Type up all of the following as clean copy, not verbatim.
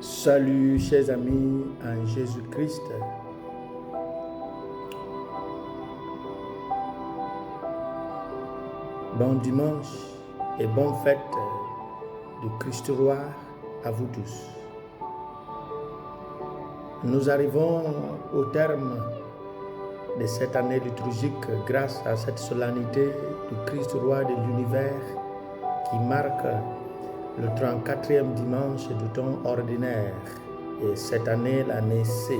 Salut chers amis en Jésus-Christ. Bon dimanche et bonne fête du Christ roi à vous tous. Nous arrivons au terme de cette année liturgique grâce à cette solennité du Christ roi de l'univers qui marque le 34e dimanche du temps ordinaire et cette année l'année C.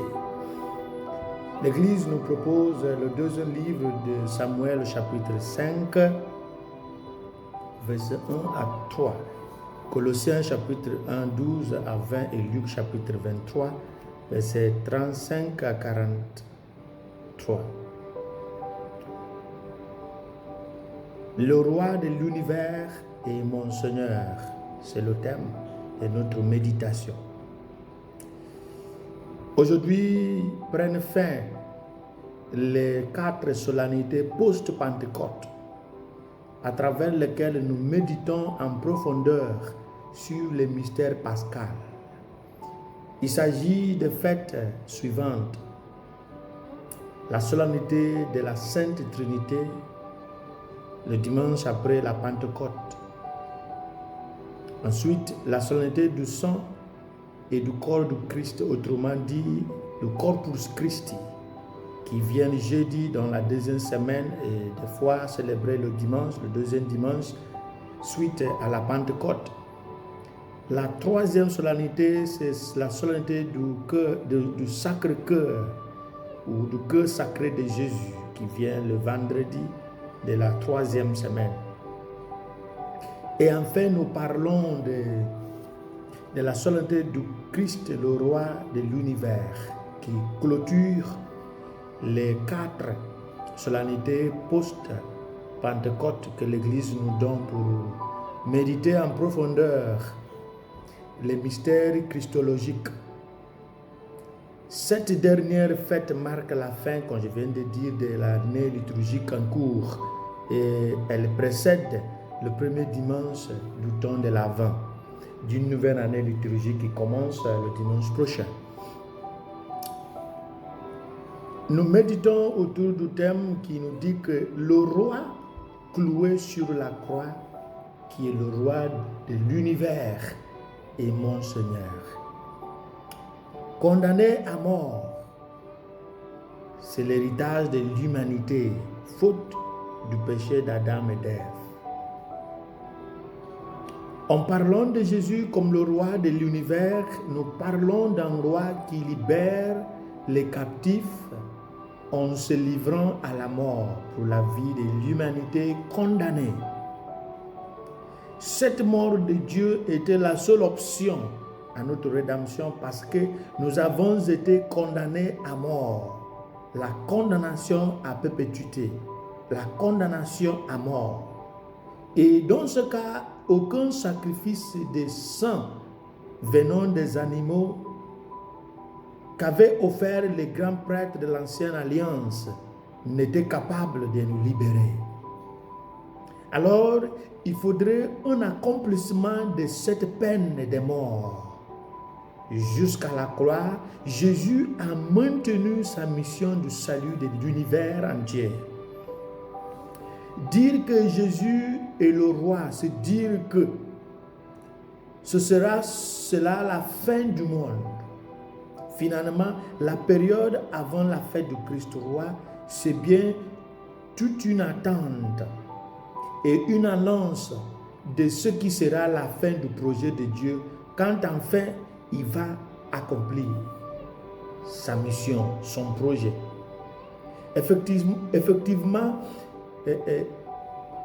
L'Église nous propose le deuxième livre de Samuel chapitre 5 verset 1 à 3, Colossiens chapitre 1 12 à 20 et Luc chapitre 23 verset 35 à 43. Le roi de l'univers est mon Seigneur. C'est le thème de notre méditation. Aujourd'hui prennent fin les 4 solennités post-Pentecôte à travers lesquelles nous méditons en profondeur sur les mystères pascals. Il s'agit des fêtes suivantes. La solennité de la Sainte Trinité, le dimanche après la Pentecôte. Ensuite, la solennité du sang et du corps du Christ, autrement dit, le Corpus Christi, qui vient jeudi dans la deuxième semaine et des fois célébré le dimanche, le deuxième dimanche, suite à la Pentecôte. La troisième solennité, c'est la solennité du Sacré-Cœur ou du cœur sacré de Jésus, qui vient le vendredi de la troisième semaine. Et enfin, nous parlons de la solennité du Christ, le roi de l'univers, qui clôture les 4 solennités post-Pentecôte que l'Église nous donne pour méditer en profondeur les mystères christologiques. Cette dernière fête marque la fin, comme je viens de dire, de l'année liturgique en cours et elle précède le premier dimanche du temps de l'Avent, d'une nouvelle année liturgique qui commence le dimanche prochain. Nous méditons autour du thème qui nous dit que le roi cloué sur la croix, qui est le roi de l'univers, est mon Seigneur. Condamné à mort, c'est l'héritage de l'humanité, faute du péché d'Adam et d'Ève. En parlant de Jésus comme le roi de l'univers, nous parlons d'un roi qui libère les captifs en se livrant à la mort pour la vie de l'humanité condamnée. Cette mort de Dieu était la seule option à notre rédemption parce que nous avons été condamnés à mort. La condamnation à perpétuité, la condamnation à mort. Et dans ce cas, aucun sacrifice de sang venant des animaux qu'avaient offert les grands prêtres de l'ancienne alliance n'était capable de nous libérer. Alors, il faudrait un accomplissement de cette peine de mort. Jusqu'à la croix, Jésus a maintenu sa mission du salut de l'univers entier. Dire que Jésus est le roi, c'est dire que ce sera cela la fin du monde. Finalement, la période avant la fête du Christ roi, c'est bien toute une attente et une annonce de ce qui sera la fin du projet de Dieu quand enfin il va accomplir sa mission, son projet. Effectivement,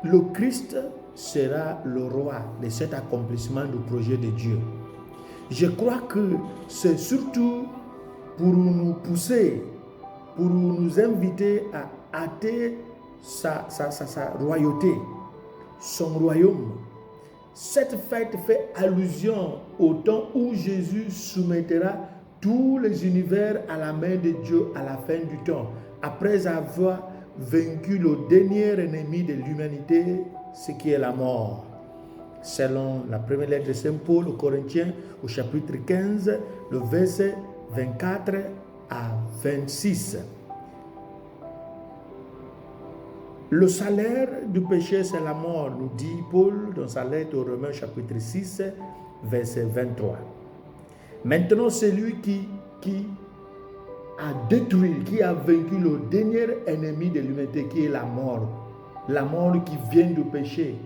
le Christ sera le roi de cet accomplissement du projet de Dieu. Je crois que c'est surtout pour nous pousser, pour nous inviter à hâter sa royauté, son royaume. Cette fête fait allusion au temps où Jésus soumettra tous les univers à la main de Dieu à la fin du temps, après avoir vaincu le dernier ennemi de l'humanité, ce qui est la mort. selon la première lettre de Saint Paul aux Corinthiens, au chapitre 15, le verset 24 à 26. Le salaire du péché, c'est la mort, nous dit Paul dans sa lettre aux Romains, chapitre 6, verset 23. Maintenant, celui qui a détruit, qui a vaincu le dernier ennemi de l'humanité, qui est la mort qui vient du péché,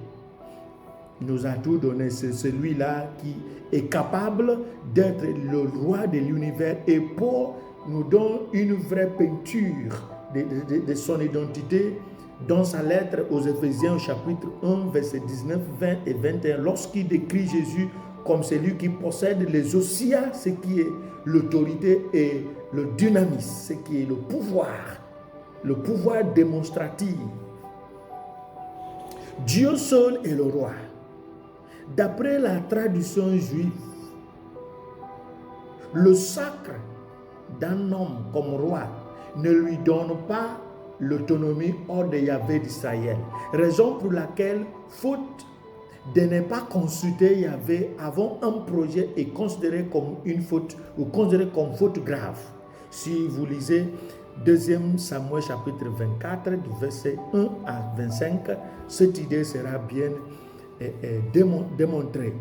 nous a tout donné. C'est celui-là qui est capable d'être le roi de l'univers et pour nous donner une vraie peinture de son identité dans sa lettre aux Éphésiens, chapitre 1, verset 19, 20 et 21, lorsqu'il décrit Jésus comme celui qui possède les océans, ce qui est l'autorité et le dynamisme, ce qui est le pouvoir démonstratif. Dieu seul est le roi. D'après la tradition juive, le sacre d'un homme comme roi ne lui donne pas l'autonomie hors de Yahvé d'Israël. Raison pour laquelle, faute de ne pas consulter Yahvé avant un projet est considéré comme une faute ou considéré comme faute grave. Si vous lisez 2 Samuel chapitre 24 du verset 1 à 25, cette idée sera bien démontrée.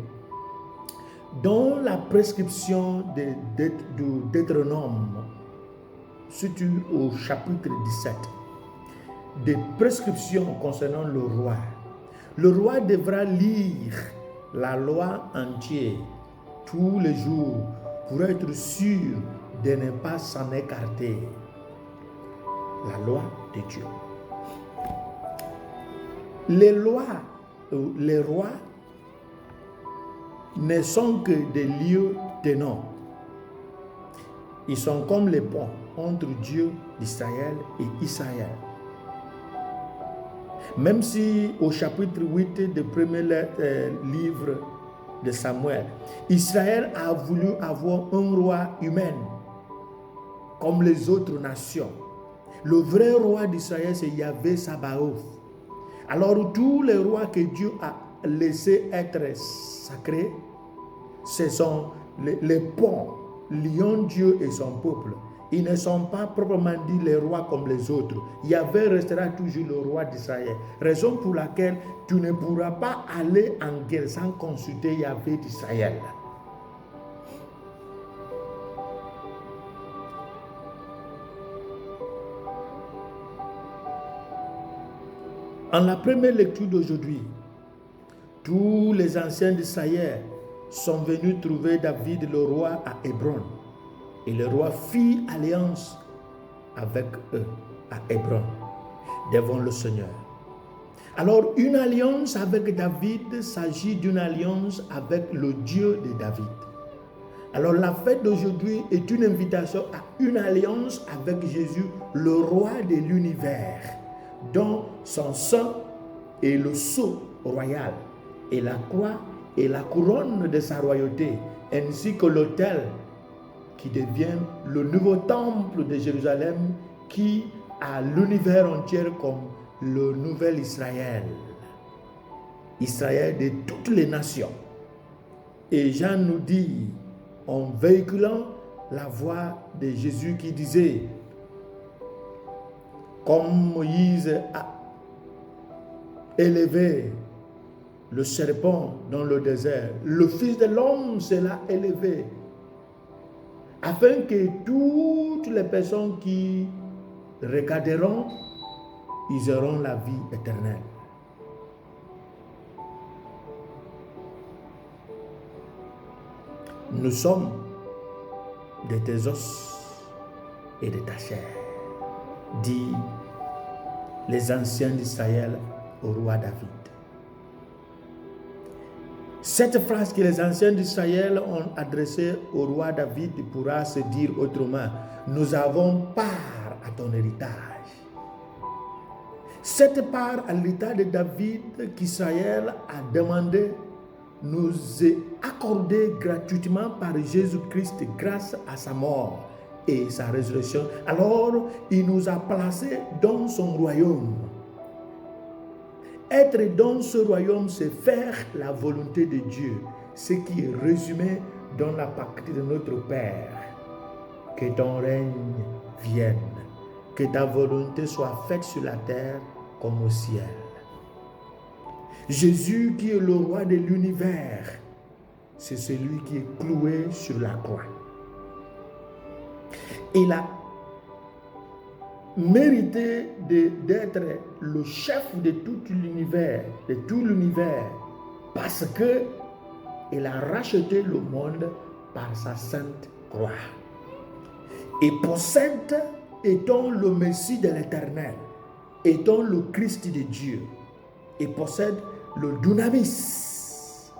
Dans la prescription du Deutéronome, surtout au chapitre 17, des prescriptions concernant le roi. Le roi devra lire la loi entière tous les jours pour être sûr de ne pas s'en écarter. La loi de Dieu. Les rois ne sont que des lieux tenants. Ils sont comme les ponts entre Dieu d'Israël et Israël. Même si au chapitre 8 du premier livre de Samuel, Israël a voulu avoir un roi humain comme les autres nations. Le vrai roi d'Israël, c'est Yahvé Sabaoth. Alors tous les rois que Dieu a laissés être sacrés, ce sont les ponts liant Dieu et son peuple. Ils ne sont pas proprement dit les rois comme les autres. Yahvé restera toujours le roi d'Israël. Raison pour laquelle tu ne pourras pas aller en guerre sans consulter Yahvé d'Israël. En la première lecture d'aujourd'hui, tous les anciens d'Israël sont venus trouver David le roi à Hébron. Et le roi fit alliance avec eux à Hébron, devant le Seigneur. Alors, une alliance avec David s'agit d'une alliance avec le Dieu de David. Alors, la fête d'aujourd'hui est une invitation à une alliance avec Jésus, le roi de l'univers, dont son sang est le sceau royal et la croix et la couronne de sa royauté, ainsi que l'autel qui devient le nouveau temple de Jérusalem qui a l'univers entier comme le nouvel Israël. Israël de toutes les nations. Et Jean nous dit, en véhiculant la voix de Jésus qui disait, comme Moïse a élevé le serpent dans le désert, le Fils de l'homme sera élevé, afin que toutes les personnes qui regarderont, ils auront la vie éternelle. Nous sommes de tes os et de ta chair, dit les anciens d'Israël au roi David. Cette phrase que les anciens d'Israël ont adressée au roi David pourra se dire autrement. Nous avons part à ton héritage. Cette part à l'héritage de David qu'Israël a demandé nous est accordée gratuitement par Jésus-Christ grâce à sa mort et sa résurrection. Alors, il nous a placés dans son royaume. être dans ce royaume, c'est faire la volonté de Dieu, ce qui est résumé dans la partie de notre Père. Que ton règne vienne, que ta volonté soit faite sur la terre comme au ciel. Jésus qui est le roi de l'univers, c'est celui qui est cloué sur la croix. Il a mérité d'être le chef de tout l'univers, parce que il a racheté le monde par sa sainte croix. Et possède, étant le Messie de l'Éternel, étant le Christ de Dieu, et possède le dunamis,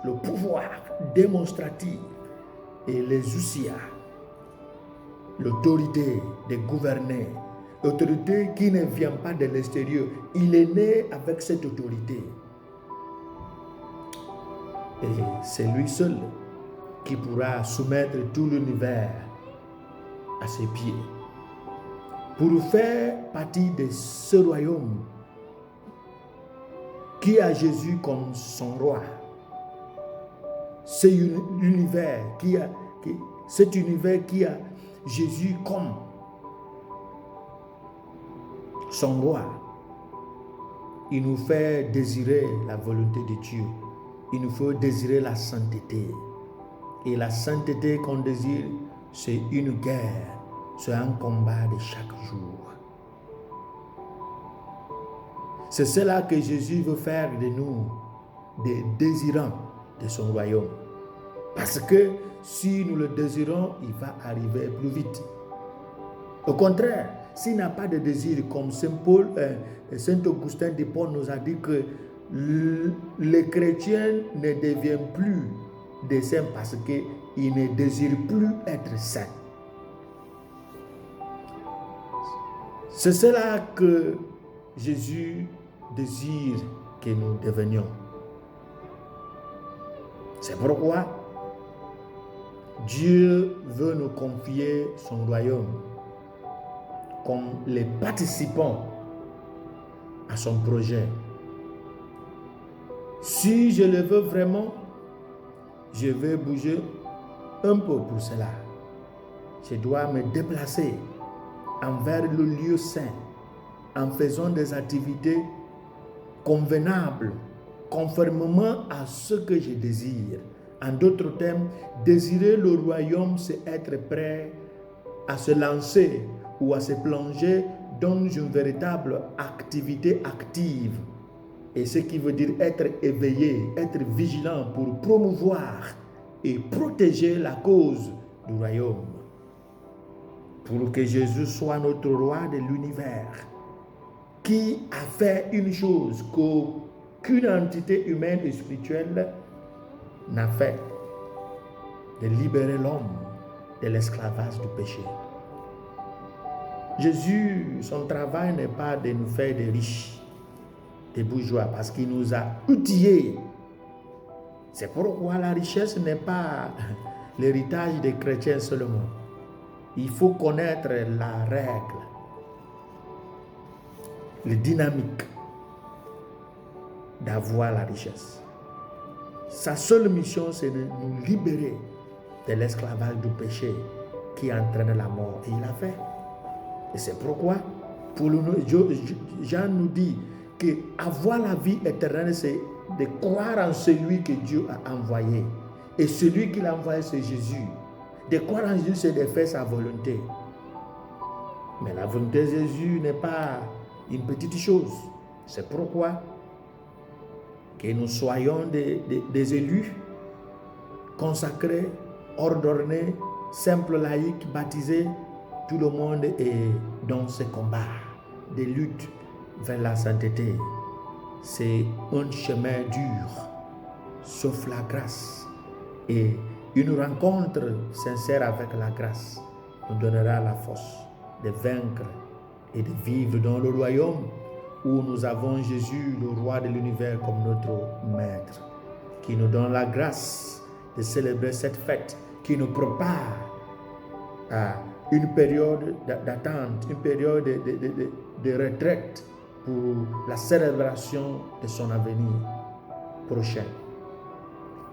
le pouvoir démonstratif et les ousia, l'autorité de gouverner, l'autorité qui ne vient pas de l'extérieur. Il est né avec cette autorité. Et c'est lui seul qui pourra soumettre tout l'univers à ses pieds. Pour faire partie de ce royaume qui a Jésus comme son roi, cet univers qui a Jésus comme son roi, il nous fait désirer la volonté de Dieu. Il nous faut désirer la sainteté. Et la sainteté qu'on désire, c'est une guerre, c'est un combat de chaque jour. C'est cela que Jésus veut faire de nous, des désirants de son royaume. Parce que si nous le désirons, il va arriver plus vite. Au contraire, s'il n'a pas de désir, comme Saint Augustin d'Hippone nous a dit que les chrétiens ne deviennent plus des saints parce qu'ils ne désirent plus être saints. C'est cela que Jésus désire que nous devenions. C'est pourquoi Dieu veut nous confier son royaume comme les participants à son projet. Si je le veux vraiment, je vais bouger un peu pour cela. Je dois me déplacer envers le lieu saint en faisant des activités convenables, conformément à ce que je désire. En d'autres termes, désirer le royaume, c'est être prêt à se lancer ou à se plonger dans une véritable activité active. Et ce qui veut dire être éveillé, être vigilant pour promouvoir et protéger la cause du royaume. Pour que Jésus soit notre roi de l'univers, qui a fait une chose qu'aucune entité humaine et spirituelle n'a fait, de libérer l'homme de l'esclavage du péché. Jésus, son travail n'est pas de nous faire des riches, des bourgeois, parce qu'il nous a outillés. C'est pourquoi la richesse n'est pas l'héritage des chrétiens seulement. Il faut connaître la règle, la dynamique d'avoir la richesse. Sa seule mission, c'est de nous libérer de l'esclavage du péché qui entraîne la mort. Et il l'a fait. Et c'est pourquoi, pour nous, Jean nous dit que avoir la vie éternelle, c'est de croire en celui que Dieu a envoyé. Et celui qu'il a envoyé, c'est Jésus. De croire en Jésus, c'est de faire sa volonté. Mais la volonté de Jésus n'est pas une petite chose. C'est pourquoi que nous soyons des élus consacrés, ordonnés, simples laïcs, baptisés. Tout le monde est dans ce combat de lutte vers la sainteté. C'est un chemin dur, sauf la grâce. Et une rencontre sincère avec la grâce nous donnera la force de vaincre et de vivre dans le royaume où nous avons Jésus, le roi de l'univers, comme notre maître, qui nous donne la grâce de célébrer cette fête, qui nous prépare à une période d'attente, une période de retraite pour la célébration de son avenir prochain,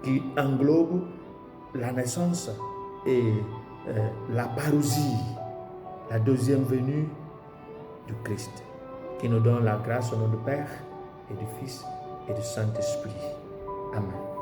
qui englobe la naissance et la parousie, la deuxième venue du Christ, qui nous donne la grâce au nom du Père et du Fils et du Saint-Esprit. Amen.